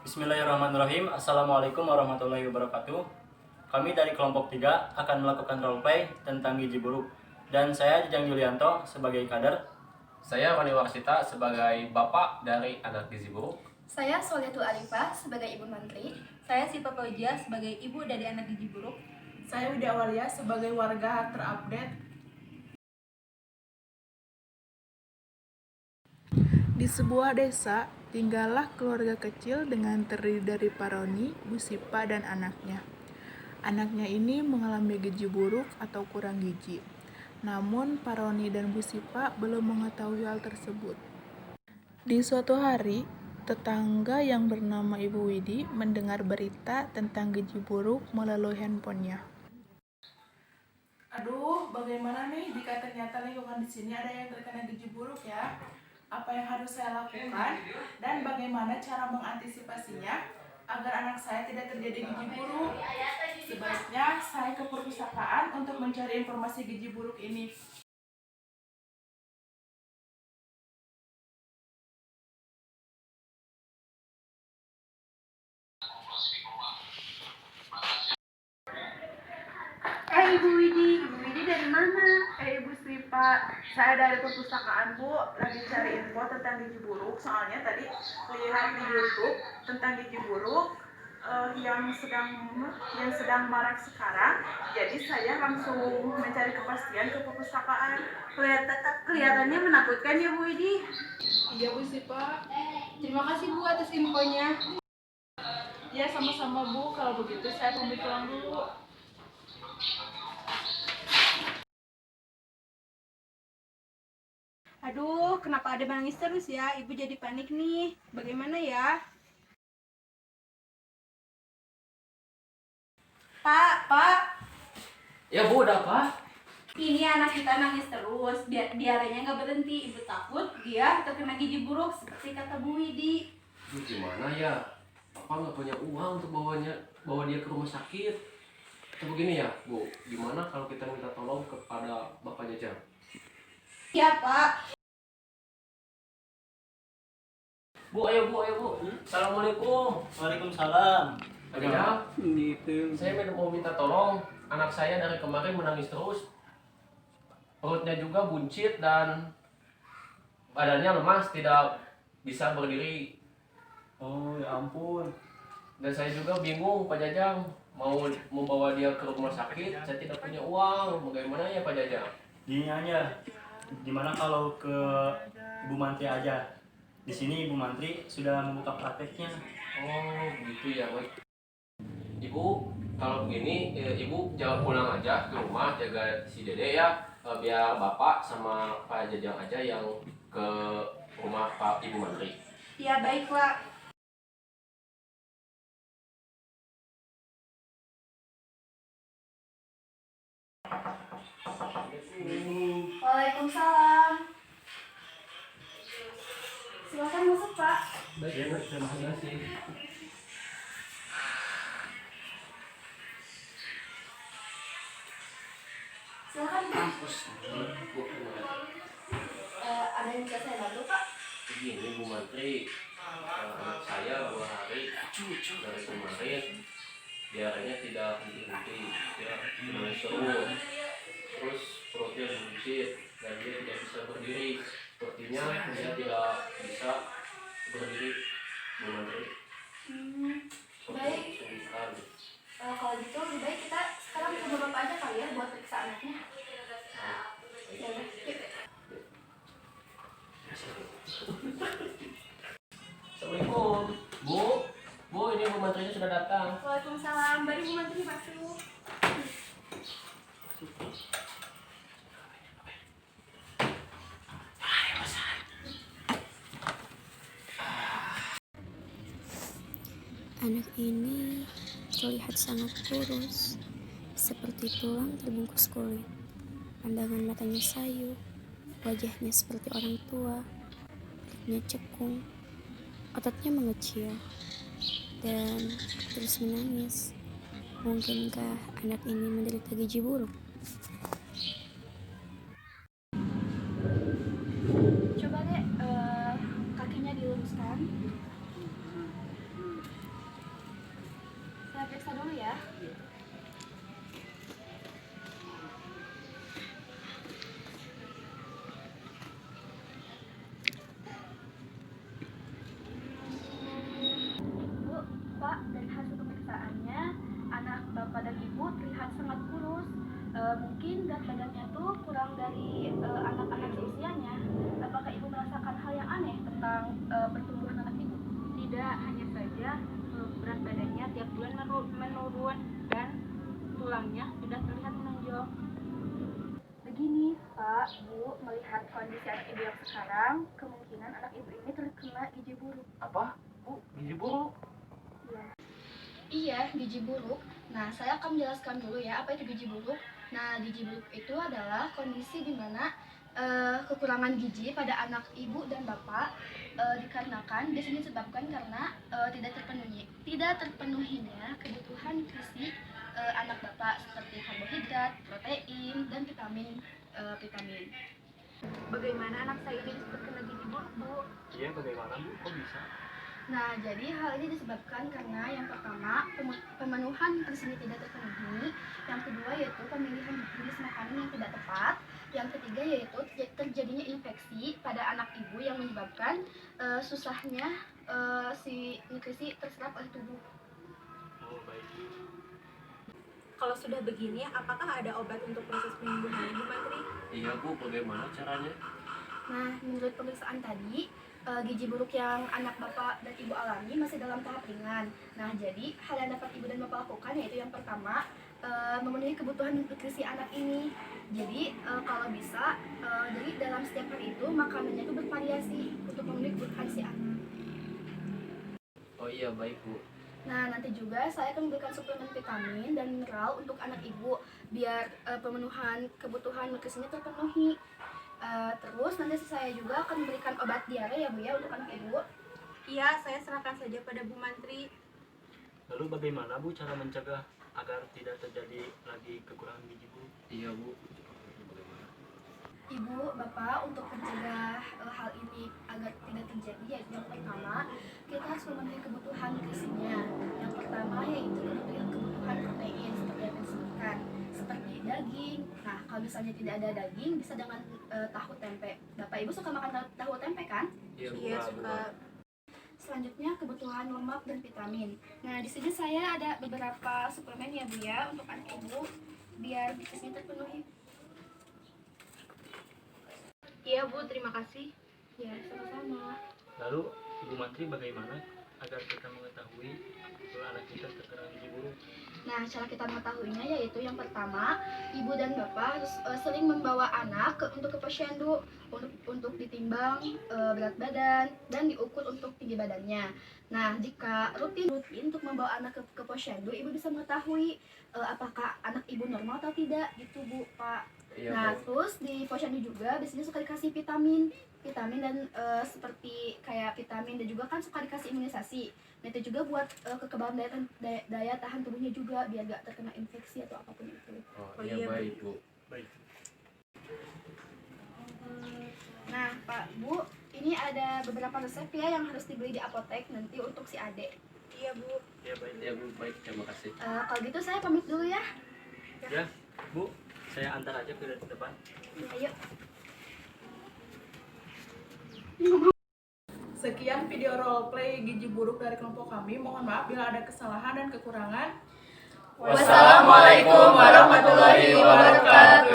Bismillahirrahmanirrahim. Assalamualaikum warahmatullahi wabarakatuh. Kami dari kelompok 3 akan melakukan roleplay tentang gizi buruk. Dan saya Jajang Yulianto sebagai kader. Saya Roni Warsita sebagai bapak dari anak gizi buruk. Saya Soliatul Arifah sebagai Ibu Menteri. Saya Sipa Fauzia sebagai ibu dari anak gizi buruk. Saya Widya Walia sebagai warga terupdate. Di sebuah desa, tinggallah keluarga kecil dengan terdiri dari Pak Roni, Bu Sipa, dan anaknya. Anaknya ini mengalami gizi buruk atau kurang gizi. Namun, Pak Roni dan Bu Sipa belum mengetahui hal tersebut. Di suatu hari, tetangga yang bernama Ibu Widi mendengar berita tentang gizi buruk melalui handphonenya. Aduh, bagaimana nih jika ternyata lingkungan di sini ada yang terkena gizi buruk ya? Apa yang harus saya lakukan dan bagaimana cara mengantisipasinya agar anak saya tidak terjadi gizi buruk? Sebaiknya saya ke perpustakaan untuk mencari informasi gizi buruk ini. Ibu Widi dari mana? Ibu Sipa, saya dari perpustakaan Bu, lagi cari info tentang gizi buruk. Soalnya tadi lihat di YouTube tentang gizi buruk yang sedang marak sekarang. Jadi saya langsung mencari kepastian ke perpustakaan. Kelihatannya menakutkan ya Bu Widi. Iya Bu Sipa. Terima kasih Bu atas infonya. Ya sama-sama Bu. Kalau begitu saya pamit pulang dulu. Aduh, kenapa ada menangis terus ya? Ibu jadi panik nih. Bagaimana ya? Pak. Ya Bu, ada apa? Ini anak kita nangis terus. Diarenya nggak berhenti. Ibu takut dia terkena gizi buruk seperti kata Bu Widi. Bu, gimana ya? Papa nggak punya uang untuk bawa dia ke rumah sakit. Atau begini ya, Bu, gimana kalau kita minta tolong kepada Bapak Jajang? Iya Pak. Bu, ayo Bu. Assalamualaikum. Waalaikumsalam. Jajang, saya mau minta tolong. Anak saya dari kemarin menangis terus. Perutnya juga buncit dan badannya lemas, tidak bisa berdiri. Oh ya ampun. Dan saya juga bingung Pak Jajang, mau membawa dia ke rumah sakit. Saya tidak punya uang. Bagaimana ya Pak Jajang? Gini aja. Gimana kalau ke Ibu Mantri aja? Di sini Ibu Mantri sudah membuka prakteknya. Oh begitu ya, baik. Ibu, kalau begini, Ibu jangan pulang aja ke rumah, jaga si Dede ya. Biar Bapak sama Pak Jajang aja yang ke rumah Pak Ibu Mantri. Iya baik Pak. Waalaikumsalam. Silakan masuk Pak. Baik, terima kasih. Silakan Pak. Bu, terima kasih. Ada yang bisa saya bantu Pak? Begini Bu Mantri, anak saya 2 hari dari kemarin diarenya tidak henti-henti, ya menangis terus, terus perutnya buncit dan dia tidak bisa berdiri. Sepertinya dia tidak bisa berdiri, Bu Mantri. Baik. Kesulitan. Kalau gitu lebih baik kita sekarang ke Bapak aja kali ya buat periksa anaknya. Ya udah, yuk. Assalamualaikum, Bu, ini Bu Mantrinya sudah datang. Waalaikumsalam. Mari Bu Menteri masuk. Anak ini terlihat sangat kurus, seperti tulang terbungkus kulit. Pandangan matanya sayu, wajahnya seperti orang tua, perutnya cekung, ototnya mengecil, dan terus menangis. Mungkinkah anak ini menderita gizi buruk? Coba deh kakinya diluruskan. kondisi anak ibu yang sekarang, kemungkinan anak ibu ini terkena gizi buruk. Apa? Bu, gizi buruk? Iya, gizi buruk. Nah, saya akan menjelaskan dulu ya apa itu gizi buruk. Nah, gizi buruk itu adalah kondisi di mana kekurangan gizi pada anak ibu dan bapak dikarenakan biasanya disebabkan karena tidak terpenuhinya kebutuhan nutrisi anak bapak seperti karbohidrat, protein, dan vitamin. Bagaimana anak saya ini terkena gizi buruk, Bu? Iya, bagaimana Bu? Kok bisa? Nah, jadi hal ini disebabkan karena yang pertama, pemenuhan nutrisinya tidak terpenuhi, yang kedua yaitu pemilihan jenis makanan yang tidak tepat, yang ketiga yaitu terjadinya infeksi pada anak ibu yang menyebabkan susahnya si nutrisi terserap oleh tubuh. Oh, baik. Kalau sudah begini, apakah ada obat untuk proses penyembuhan, Bu Mantri? Iya Bu, bagaimana caranya? Nah, menurut pemeriksaan tadi, gizi buruk yang anak bapak dan ibu alami masih dalam tahap ringan. Nah, jadi hal yang dapat ibu dan bapak lakukan yaitu yang pertama, memenuhi kebutuhan nutrisi anak ini. Jadi kalau bisa, jadi dalam setiap hari itu makanannya itu bervariasi untuk memenuhi kebutuhan si anak. Oh iya, baik Bu. Nah, nanti juga saya akan memberikan suplemen vitamin dan mineral untuk anak ibu biar pemenuhan kebutuhan nutrisinya terpenuhi. Terus nanti saya juga akan memberikan obat diare ya Bu ya untuk anak ibu. Iya, saya serahkan saja pada Bu Mantri. Lalu bagaimana Bu cara mencegah agar tidak terjadi lagi kekurangan gizi buruk? Iya Bu. Bagaimana? Ibu, Bapak, untuk mencegah hal ini agar tidak terjadi yaitu yang pertama, kita harus memenuhi kebutuhan nutrisinya. Yang pertama yaitu kebutuhan protein seperti yang disebutkan, seperti daging. Nah, kalau misalnya tidak ada daging, bisa dengan tahu tempe. Bapak Ibu suka makan tahu tempe kan? Iya, Iya, Bu. suka. Selanjutnya kebutuhan lemak dan vitamin. Nah, di sini saya ada beberapa suplemen ya Bu ya untuk anak ibu biar nutrisinya terpenuhi. Iya, Bu, terima kasih. Ya, sama-sama. Lalu Ibu Mantri bagaimana agar kita mengetahui kalau anak kita terkena gizi buruk? Nah, cara kita mengetahuinya yaitu yang pertama, ibu dan bapak harus sering membawa anak untuk ke posyandu untuk ditimbang berat badan dan diukur untuk tinggi badannya. Nah, jika rutin untuk membawa anak ke posyandu, ibu bisa mengetahui apakah anak ibu normal atau tidak gitu Bu, Pak. Iya, Nah, Bu. terus di posyandu juga biasanya suka dikasih vitamin dan seperti kayak vitamin dan juga kan suka dikasih imunisasi. Nah, itu juga buat kekebalan daya tahan tubuhnya juga biar gak terkena infeksi atau apapun itu. Oh, Oh, iya, iya, Bu. baik Bu. Baik. Nah, Pak, Bu, ini ada beberapa resep ya yang harus dibeli di apotek nanti untuk si Ade. Iya, Bu. Ya baik. Iya Bu, baik. Terima kasih. Kalau gitu saya pamit dulu ya. Ya, Bu, saya antar aja ke depan. Ayo. Sekian video roleplay gizi buruk dari kelompok kami. Mohon maaf bila ada kesalahan dan kekurangan. Wassalamualaikum